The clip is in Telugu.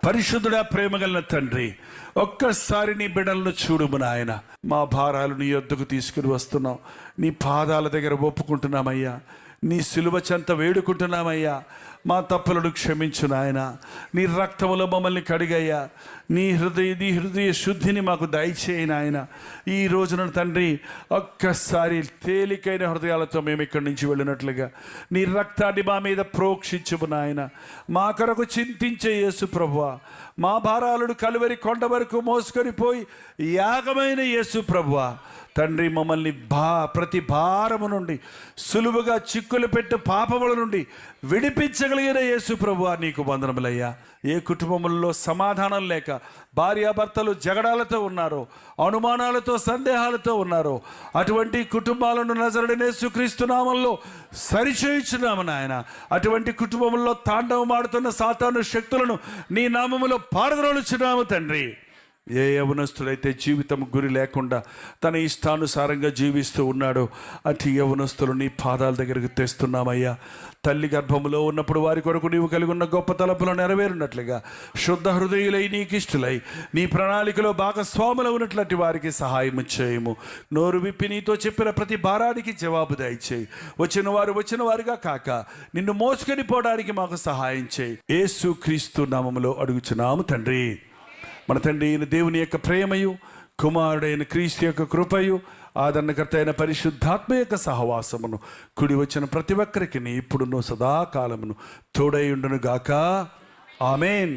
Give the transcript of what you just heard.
పరిశుద్ధుడా, ప్రేమగల తండ్రి, ఒక్కసారి నీ బిడ్డలను చూడుము నాయన. మా భారాలు నీ యొద్దకు తీసుకుని వస్తున్నాం. నీ పాదాల దగ్గర ఒప్పుకుంటున్నామయ్యా. నీ సిలువ చెంత వేడుకుంటున్నామయ్యా. మా తప్పులను క్షమించు నాయన. నీ రక్తములో మమ్మల్ని కడిగయ్యా. నీ హృదయ శుద్ధిని మాకు దయచేయి నాయన. ఈ రోజున తండ్రి, ఒక్కసారి తేలికైన హృదయాలతో మేము ఇక్కడి నుంచి వెళ్ళినట్లుగా నీ రక్తాన్ని మా మీద ప్రోక్షించుము నాయన. మా కొరకు చింతించే యేసు ప్రభువా, మా భారాలను కలువరి కొండ వరకు మోసుకొని పోయి యాగమైన యేసు ప్రభువా తండ్రి, మమ్మల్ని ప్రతి భారము నుండి, సులువుగా చిక్కులు పెట్టు పాపముల నుండి విడిపించగలిగిన యేసు ప్రభువా నీకు వందనములయ్యా. ఏ కుటుంబంలో సమాధానం లేక భార్యాభర్తలు జగడాలతో ఉన్నారో, అనుమానాలతో, సందేహాలతో ఉన్నారో, అటువంటి కుటుంబాలను నజరుడైన యేసుక్రీస్తు నామములో సరిచేయుచున్నాము నాయన. అటువంటి కుటుంబంలో తాండవమాడుతున్న సాతాను శక్తులను నీ నామములో పారద్రోలుచున్నాము తండ్రి. ఏ యవనస్తుడైతే జీవితం గురి లేకుండా తన ఇష్టానుసారంగా జీవిస్తూ ఉన్నాడో అటు యవనస్తులు నీ పాదాల దగ్గరకు తెస్తున్నామయ్యా. తల్లి గర్భములో ఉన్నప్పుడు వారి కొరకు నీవు కలిగి ఉన్న గొప్ప తలపులు నెరవేరున్నట్లుగా శుద్ధ హృదయులై నీకు ఇష్టలై నీ ప్రణాళికలో భాగస్వాములు ఉన్నట్లటి వారికి సహాయం చేయము. నోరు విప్పి నీతో చెప్పిన ప్రతి భారానికి జవాబు దయచేయి. వచ్చిన వారుగా కాక నిన్ను మోసుకొని పోవడానికి మాకు సహాయం చేయి. యేసుక్రీస్తు నామములో అడుగుచున్నాము తండ్రి. మన తండ్రి అయిన దేవుని యొక్క ప్రేమయు, కుమారుడైన క్రీస్తు యొక్క కృపయు, ఆదరణకర్త అయిన పరిశుద్ధాత్మ యొక్క సహవాసమును కుడి వచ్చిన ప్రతి ఒక్కరికి ఇప్పుడును సదాకాలమును తోడై ఉండును గాక. ఆమేన్.